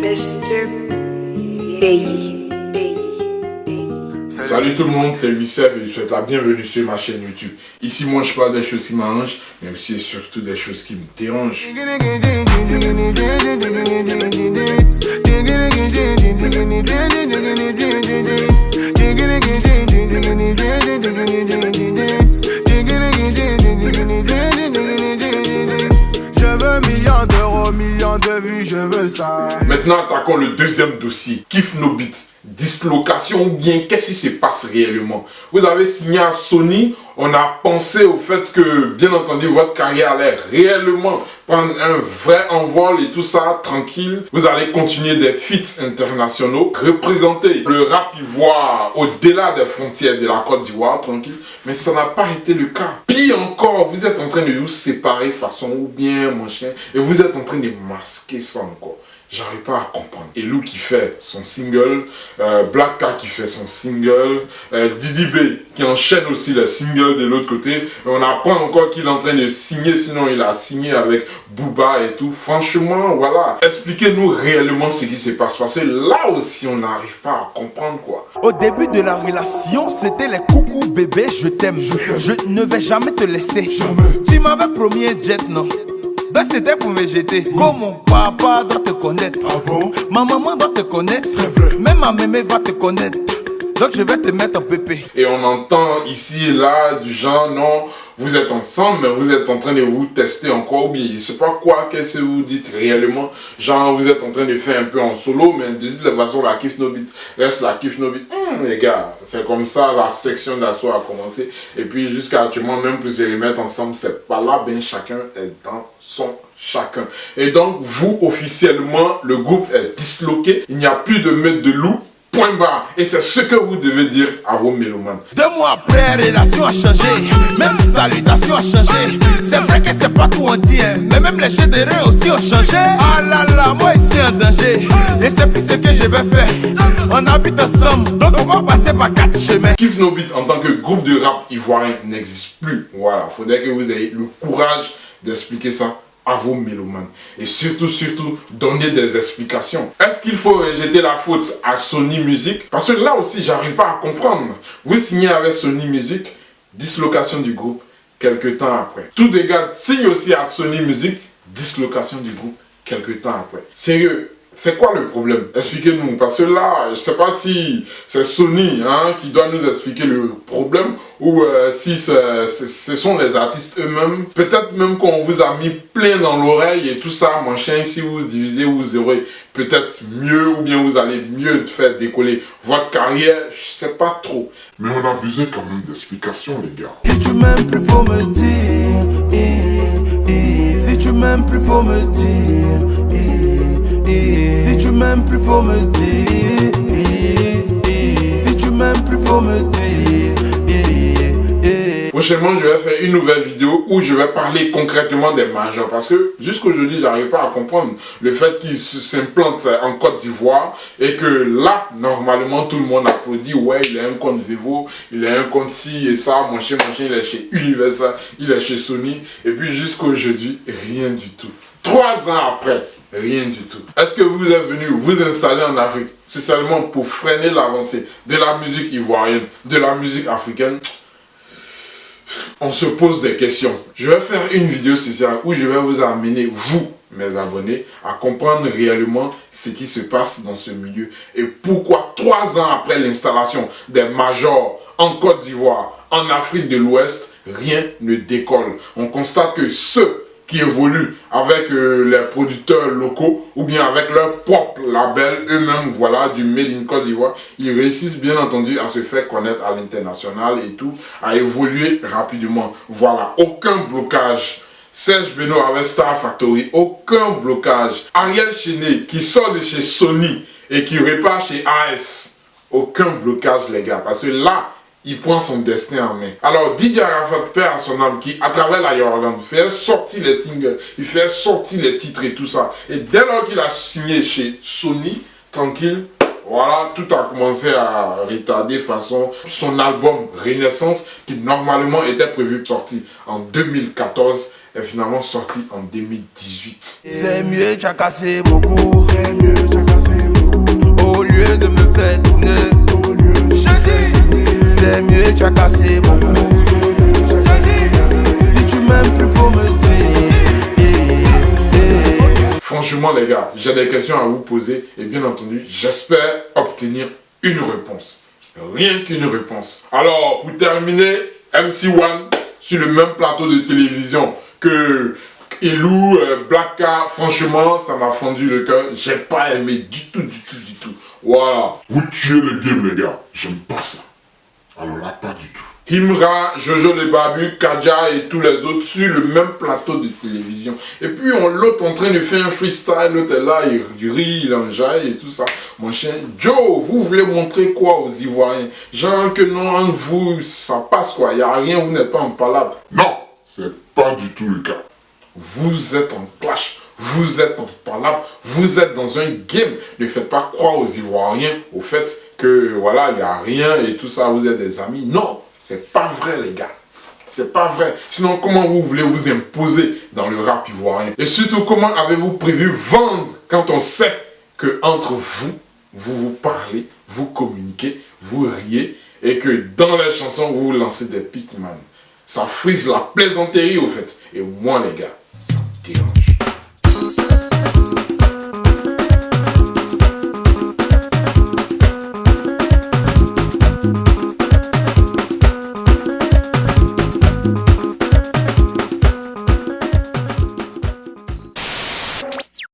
Mr. Bailey. Salut tout le monde, c'est Louis-Sef et je souhaite la bienvenue sur ma chaîne YouTube. Ici, moi, je parle des choses qui m'arrangent, mais aussi et surtout des choses qui me dérangent. Je veux millions d'euros, millions de vues, je veux ça. Maintenant, attaquons le deuxième dossier. Kiff No Beat. Dislocation ou bien qu'est-ce qui se passe réellement? Vous avez signé à Sony, on a pensé au fait que, bien entendu, votre carrière allait réellement prendre un vrai envol et tout ça, tranquille. Vous allez continuer des feats internationaux, représenter le rap ivoire au-delà des frontières de la Côte d'Ivoire, tranquille. Mais ça n'a pas été le cas. Pire encore, vous êtes en train de vous séparer façon ou bien, mon chien, et vous êtes en train de masquer ça encore. J'arrive pas à comprendre. Elou qui fait son single, Black K qui fait son single, Didi B qui enchaîne aussi les singles de l'autre côté. Et on apprend encore qu'il est en train de signer, sinon il a signé avec Booba et tout. Franchement, voilà. Expliquez-nous réellement ce qui se passe. Parce que là aussi, on n'arrive pas à comprendre quoi. Au début de la relation, c'était les coucou bébé, je t'aime. Je ne vais jamais te laisser. Jamais. Tu m'avais promis un jet, non? Donc c'était pour me jeter. Comme mon papa doit te connaître. Ah bon? Ma maman doit te connaître. C'est vrai. Même ma mémé va te connaître. Donc je vais te mettre en pépé. Et on entend ici et là du genre, non, vous êtes ensemble, mais vous êtes en train de vous tester encore. Ou bien, je sais pas quoi, qu'est-ce que vous dites réellement. Genre, vous êtes en train de faire un peu en solo, mais de toute façon, la Kiff No Beat reste la Kiff No Beat. Les gars, c'est comme ça, la section d'assaut a commencé. Et puis, jusqu'à actuellement, même pour se remettre ensemble, c'est pas là, ben chacun est dans son chacun. Et donc, vous, officiellement, le groupe est disloqué. Il n'y a plus de meute de loup. Point barre. Et c'est ce que vous devez dire à vos mélomanes. 2 mois après, relation a changé. Même salutation a changé. C'est vrai que c'est pas tout on dit, hein. Mais même les jeux de reins aussi ont changé. Ah là là, moi ici en danger. Et c'est plus ce que je vais faire. On habite ensemble, donc on va passer par 4 chemins. Kiff No Beat en tant que groupe de rap ivoirien n'existe plus. Voilà. Faudrait que vous ayez le courage d'expliquer ça à vos mélomanes. Et surtout, donner des explications. Est-ce qu'il faut rejeter la faute à Sony Music? Parce que là aussi, j'arrive pas à comprendre. Vous signez avec Sony Music, dislocation du groupe, quelques temps après. Tout des gars signent aussi à Sony Music, dislocation du groupe, quelques temps après. Sérieux, c'est quoi le problème? Expliquez-nous, parce que là, je sais pas si c'est Sony qui doit nous expliquer le problème ou si ce sont les artistes eux-mêmes. Peut-être même qu'on vous a mis plein dans l'oreille et tout ça, mon chien, si vous divisez, vous aurez peut-être mieux ou bien vous allez mieux faire décoller votre carrière, je sais pas trop. Mais on a besoin quand même d'explications, les gars. Si tu m'aimes plus, faut me dire. Si tu m'aimes plus, faut me dire. Si tu m'aimes plus, faut me dire. Si tu m'aimes plus, faut me dire. Prochainement, je vais faire une nouvelle vidéo où je vais parler concrètement des majors. Parce que jusqu'aujourd'hui, j'arrive pas à comprendre le fait qu'ils s'implantent en Côte d'Ivoire et que là, normalement, tout le monde applaudit. Ouais, il a un compte Vivo, il a un compte ci et ça, mon chien, il est chez Universal, il est chez Sony. Et puis jusqu'aujourd'hui, rien du tout. 3 ans après, rien du tout. Est-ce que vous êtes venu vous installer en Afrique spécialement pour freiner l'avancée de la musique ivoirienne, de la musique africaine? On se pose des questions. Je vais faire une vidéo spéciale où je vais vous amener, vous, mes abonnés, à comprendre réellement ce qui se passe dans ce milieu et pourquoi 3 ans après l'installation des majors en Côte d'Ivoire, en Afrique de l'Ouest, rien ne décolle. On constate que ceux qui évoluent avec les producteurs locaux ou bien avec leur propre label eux-mêmes, voilà, du Made in Côte d'Ivoire, ils réussissent bien entendu à se faire connaître à l'international et tout, à évoluer rapidement. Voilà, aucun blocage. Serge Beno avec Star Factory, aucun blocage. Ariel Chené qui sort de chez Sony et qui repart chez AS, aucun blocage les gars, parce que là, il prend son destin en main. Alors Didier Arafat, père à son âme, qui à travers la Yorgan fait sortir les singles, il fait sortir les titres et tout ça. Et dès lors qu'il a signé chez Sony, tranquille, voilà, tout a commencé à retarder façon son album Renaissance qui normalement était prévu sortir en 2014 est finalement sorti en 2018. C'est mieux, tu as cassé beaucoup. C'est mieux, tu as cassé beaucoup. Au lieu de me faire tourner, c'est mieux, tu as cassé beaucoup. Si tu m'aimes plus, faut me dire. Franchement les gars, j'ai des questions à vous poser et bien entendu, j'espère obtenir une réponse. Rien qu'une réponse. Alors, pour terminer, MC1 sur le même plateau de télévision que Ilou, Black Car, franchement, ça m'a fendu le cœur. J'ai pas aimé du tout. Voilà. Vous tuez le game, les gars. J'aime pas ça. Alors là, pas du tout. Himra, Jojo le Babu, Kadja et tous les autres sur le même plateau de télévision. Et puis l'autre en train de faire un freestyle, l'autre est là, il rit, il enjaille et tout ça. Mon chien, Joe, vous voulez montrer quoi aux Ivoiriens? Genre que non, vous, ça passe quoi, il n'y a rien, vous n'êtes pas en palabre. Non, c'est pas du tout le cas. Vous êtes en clash, vous êtes en palabre, vous êtes dans un game. Ne faites pas croire aux Ivoiriens au fait que voilà, il n'y a rien et tout ça, vous êtes des amis. Non, c'est pas vrai les gars. C'est pas vrai. Sinon, comment vous voulez vous imposer dans le rap ivoirien? Et surtout, comment avez-vous prévu vendre quand on sait que entre vous, vous parlez, vous communiquez, vous riez et que dans les chansons, vous lancez des pics, man. Ça frise la plaisanterie au fait. Et moi les gars, ça me dérange.